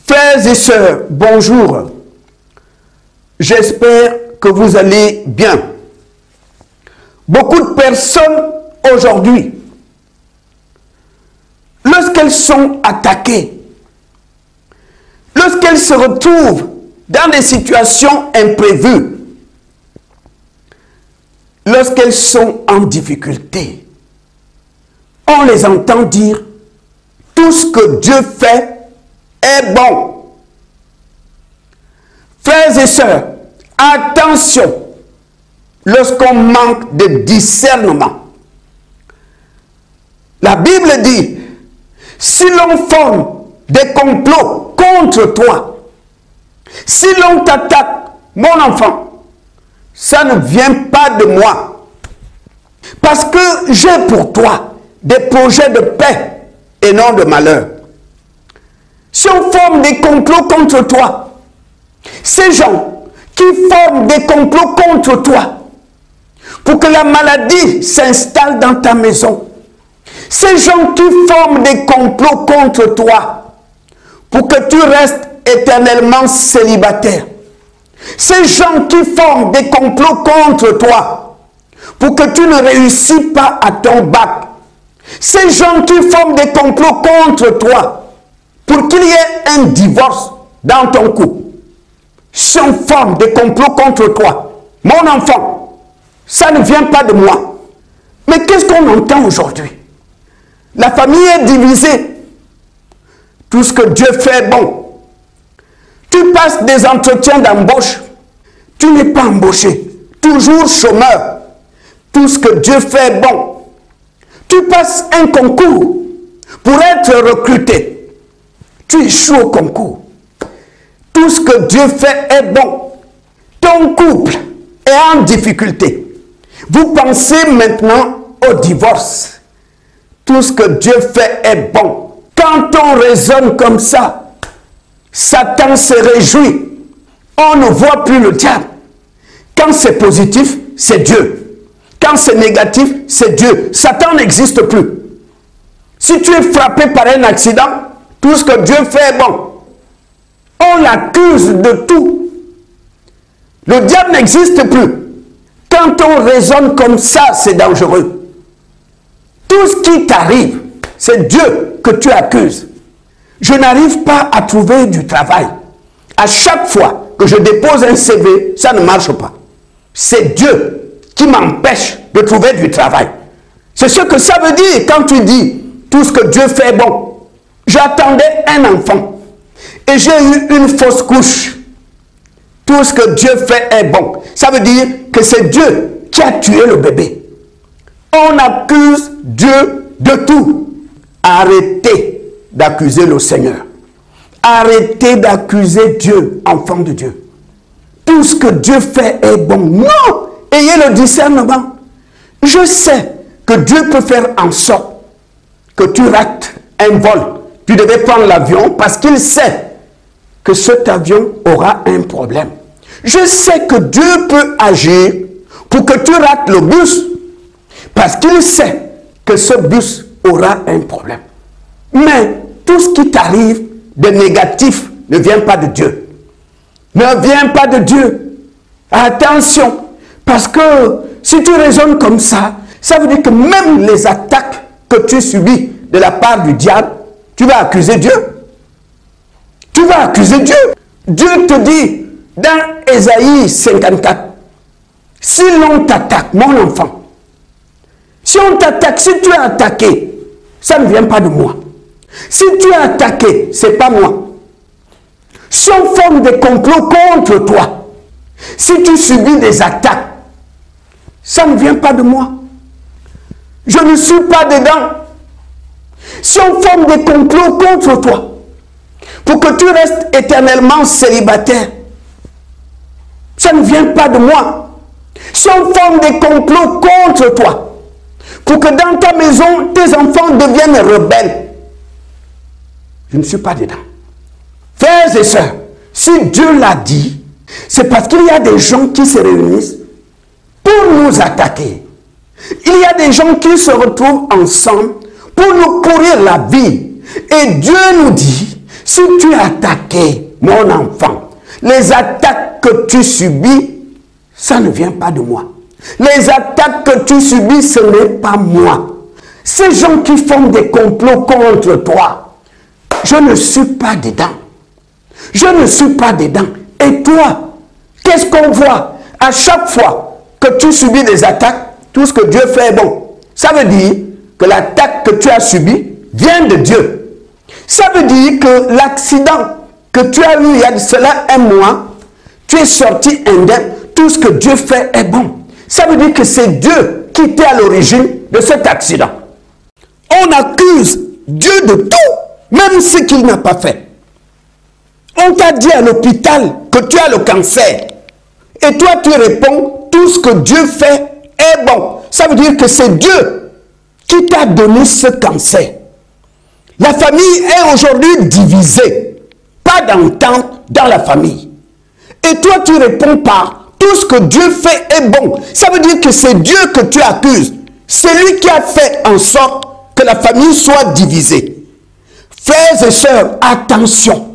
Frères et sœurs, bonjour. J'espère que vous allez bien. Beaucoup de personnes aujourd'hui, lorsqu'elles sont attaquées, lorsqu'elles se retrouvent dans des situations imprévues, lorsqu'elles sont en difficulté, on les entend dire « Tout ce que Dieu fait est bon ». Frères et sœurs, attention lorsqu'on manque de discernement. La Bible dit, si l'on forme des complots contre toi, si l'on t'attaque, mon enfant, ça ne vient pas de moi. Parce que j'ai pour toi des projets de paix et non de malheur. Si on forme des complots contre toi, ces gens qui forment des complots contre toi, pour que la maladie s'installe dans ta maison, ces gens qui forment des complots contre toi, pour que tu restes éternellement célibataire, ces gens qui forment des complots contre toi, pour que tu ne réussis pas à ton bac, ces gens qui forment des complots contre toi, pour qu'il y ait un divorce dans ton couple, si on forme des complots contre toi, mon enfant, ça ne vient pas de moi. Mais qu'est-ce qu'on entend aujourd'hui? La famille est divisée. Tout ce que Dieu fait est bon. Tu passes des entretiens d'embauche. Tu n'es pas embauché. Toujours chômeur. Tout ce que Dieu fait est bon. Tu passes un concours pour être recruté. Tu échoues au concours. Tout ce que Dieu fait est bon. Ton couple est en difficulté. Vous pensez maintenant au divorce. Tout ce que Dieu fait est bon. Quand on raisonne comme ça, Satan se réjouit. On ne voit plus le diable. Quand c'est positif, c'est Dieu. Quand c'est négatif, c'est Dieu. Satan n'existe plus. Si tu es frappé par un accident, tout ce que Dieu fait est bon. On l'accuse de tout. Le diable n'existe plus. Quand on raisonne comme ça, c'est dangereux. Tout ce qui t'arrive, c'est Dieu que tu accuses. Je n'arrive pas à trouver du travail. À chaque fois que je dépose un CV, ça ne marche pas. C'est Dieu qui m'empêche de trouver du travail. C'est ce que ça veut dire quand tu dis tout ce que Dieu fait est bon. J'attendais un enfant et j'ai eu une fausse couche. Tout ce que Dieu fait est bon. Ça veut dire que c'est Dieu qui a tué le bébé. On accuse Dieu de tout. Arrêtez d'accuser le Seigneur. Arrêtez d'accuser Dieu, enfant de Dieu. Tout ce que Dieu fait est bon. Non! Ayez le discernement. Je sais que Dieu peut faire en sorte que tu rates un vol. Tu devais prendre l'avion parce qu'il sait que cet avion aura un problème. Je sais que Dieu peut agir pour que tu rates le bus parce qu'il sait que ce bus aura un problème. Mais tout ce qui t'arrive de négatif ne vient pas de Dieu. Ne vient pas de Dieu. Attention, parce que si tu raisonnes comme ça, ça veut dire que même les attaques que tu subis de la part du diable, tu vas accuser Dieu. Tu vas accuser Dieu. Dieu te dit dans Ésaïe 54, si l'on t'attaque, mon enfant, si on t'attaque, si tu es attaqué, ça ne vient pas de moi. Si tu es attaqué, ce n'est pas moi. Si on forme des complots contre toi, si tu subis des attaques, ça ne vient pas de moi. Je ne suis pas dedans. Si on forme des complots contre toi, pour que tu restes éternellement célibataire, ça ne vient pas de moi. Si on forme des complots contre toi, pour que dans ta maison, tes enfants deviennent rebelles, je ne suis pas dedans. Frères et sœurs, si Dieu l'a dit, c'est parce qu'il y a des gens qui se réunissent pour nous attaquer. Il y a des gens qui se retrouvent ensemble pour nous pourrir la vie. Et Dieu nous dit, Si tu es attaqué, mon enfant, les attaques que tu subis, ça ne vient pas de moi. Les attaques que tu subis, ce n'est pas moi. Ces gens qui font des complots contre toi, je ne suis pas dedans. Je ne suis pas dedans. Et toi, qu'est-ce qu'on voit? À chaque fois que tu subis des attaques, tout ce que Dieu fait est bon. Ça veut dire que l'attaque que tu as subie vient de Dieu. Ça veut dire que l'accident que tu as eu il y a de cela un mois, tu es sorti indemne, tout ce que Dieu fait est bon. Ça veut dire que c'est Dieu qui était à l'origine de cet accident. On accuse Dieu de tout, même ce qu'il n'a pas fait. On t'a dit à l'hôpital que tu as le cancer. Et toi, tu réponds, tout ce que Dieu fait est bon. Ça veut dire que c'est Dieu qui t'a donné ce cancer. La famille est aujourd'hui divisée. Pas d'entente dans la famille. Et toi, tu réponds par tout ce que Dieu fait est bon. Ça veut dire que c'est Dieu que tu accuses. C'est lui qui a fait en sorte que la famille soit divisée. Frères et sœurs, attention.